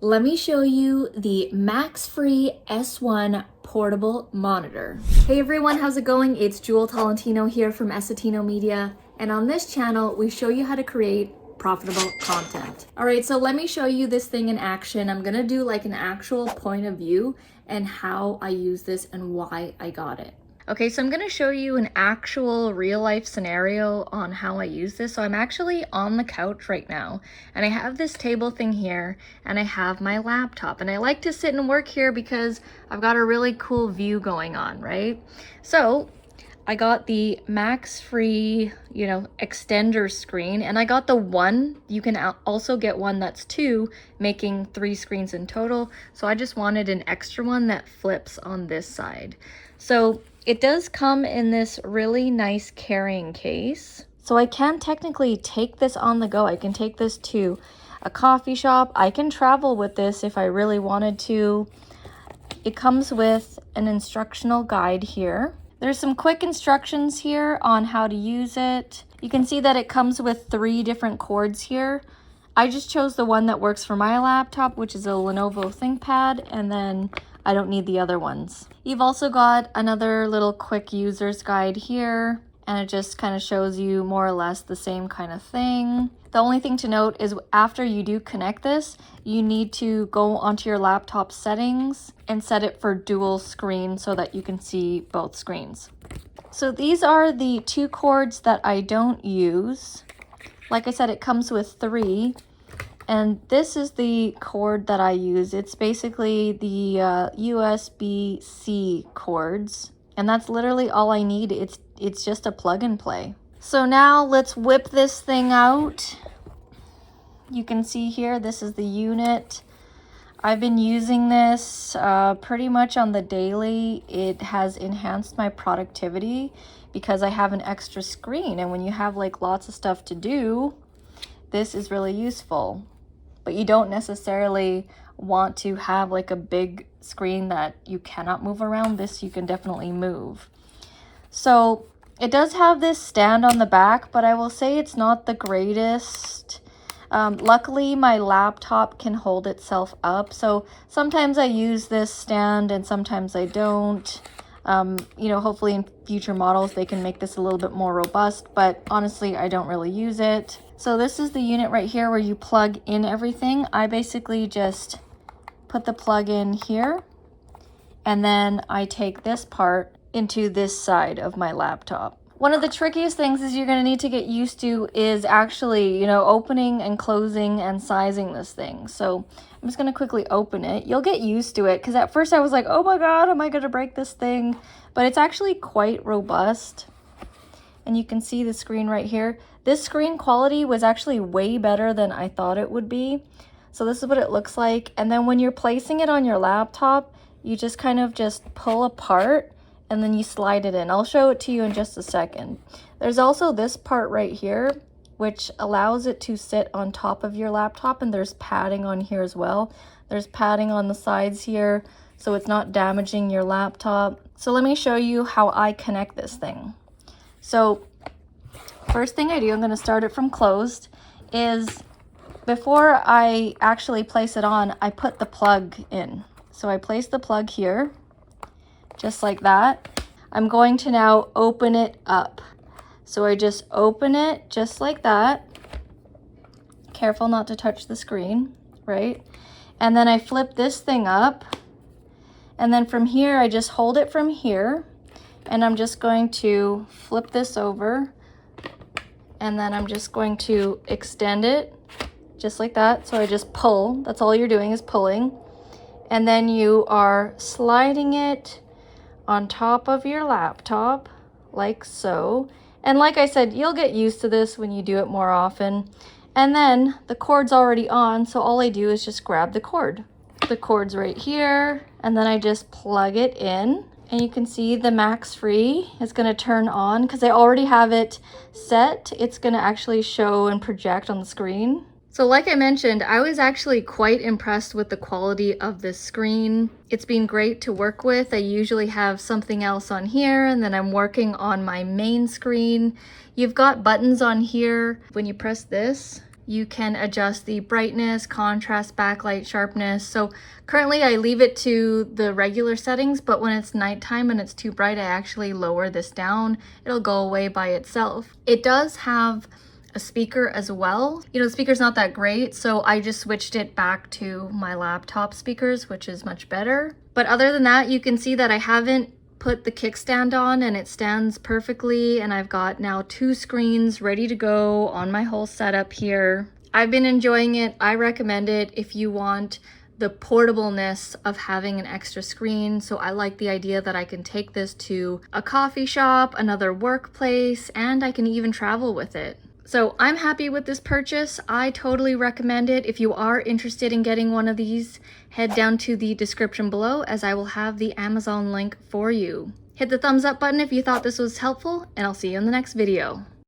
Let me show you the Maxfree S1 Portable Monitor. Hey everyone, how's it going? It's Essetino here from Essetino Media, and on this channel, we show you how to create profitable content. All right, so let me show you this thing in action. I'm gonna do like an actual point of view and how I use this and why I got it. Okay, so I'm gonna show you an actual real life scenario on how I use this. So I'm actually on the couch right now and I have this table thing here and I have my laptop and I like to sit and work here because I've got a really cool view going on, right? So I got the Maxfree, extender screen, and I got the one. You can also get one that's two, making 3 screens in total. So I just wanted an extra one that flips on this side. So it does come in this really nice carrying case. So I can technically take this on the go. I can take this to a coffee shop. I can travel with this if I really wanted to. It comes with an instructional guide here. There's some quick instructions here on how to use it. You can see that it comes with 3 different cords here. I just chose the one that works for my laptop, which is a Lenovo ThinkPad, and then I don't need the other ones. You've also got another little quick user's guide here, and it just kind of shows you more or less the same kind of thing. The only thing to note is after you do connect this, you need to go onto your laptop settings and set it for dual screen so that you can see both screens. So these are the 2 cords that I don't use. Like I said, it comes with 3. And this is the cord that I use. It's basically the USB-C cords. And that's literally all I need. It's just a plug and play. So now let's whip this thing out. You can see here, this is the unit. I've been using this pretty much on the daily. It has enhanced my productivity because I have an extra screen. And when you have like lots of stuff to do, this is really useful. But you don't necessarily want to have like a big screen that you cannot move around. This you can definitely move. So it does have this stand on the back, but I will say it's not the greatest. Luckily, my laptop can hold itself up. So sometimes I use this stand and sometimes I don't. Hopefully in future models, they can make this a little bit more robust, but honestly, I don't really use it. So this is the unit right here where you plug in everything. I basically just put the plug in here, and then I take this part into this side of my laptop. One of the trickiest things is you're going to need to get used to is actually, opening and closing and sizing this thing. So I'm just going to quickly open it. You'll get used to it because at first I was like, oh my God, am I going to break this thing? But it's actually quite robust. And you can see the screen right here. This screen quality was actually way better than I thought it would be. So this is what it looks like. And then when you're placing it on your laptop, you just kind of just pull apart and then you slide it in. I'll show it to you in just a second. There's also this part right here, which allows it to sit on top of your laptop, and there's padding on here as well. There's padding on the sides here, so it's not damaging your laptop. So let me show you how I connect this thing. So first thing I do, I'm gonna start it from closed, is before I actually place it on, I put the plug in. So I place the plug here, just like that. I'm going to now open it up. So I just open it just like that. Careful not to touch the screen, right? And then I flip this thing up. And then from here, I just hold it from here. And I'm just going to flip this over. And then I'm just going to extend it just like that. So I just pull. That's all you're doing is pulling. And then you are sliding it on top of your laptop like so. And like I said, you'll get used to this when you do it more often. And then the cord's already on, so all I do is just grab the cord. The cord's right here, and then I just plug it in. And you can see the Maxfree is going to turn on because I already have it set. It's going to actually show and project on the screen. So like I mentioned, I was actually quite impressed with the quality of this screen. It's been great to work with. I usually have something else on here and then I'm working on my main screen. You've got buttons on here. When you press this, You can adjust the brightness, contrast, backlight, sharpness. So currently I leave it to the regular settings, but when it's nighttime and it's too bright, I actually lower this down. It'll go away by itself. It does have a speaker as well. You know, the speaker's not that great, so I just switched it back to my laptop speakers, which is much better. But other than that, you can see that I haven't put the kickstand on and it stands perfectly, and I've got now 2 screens ready to go on my whole setup here. I've been enjoying it. I recommend it if you want the portableness of having an extra screen. So I like the idea that I can take this to a coffee shop, another workplace, and I can even travel with it. So I'm happy with this purchase. I totally recommend it. If you are interested in getting one of these, head down to the description below as I will have the Amazon link for you. Hit the thumbs up button if you thought this was helpful, and I'll see you in the next video.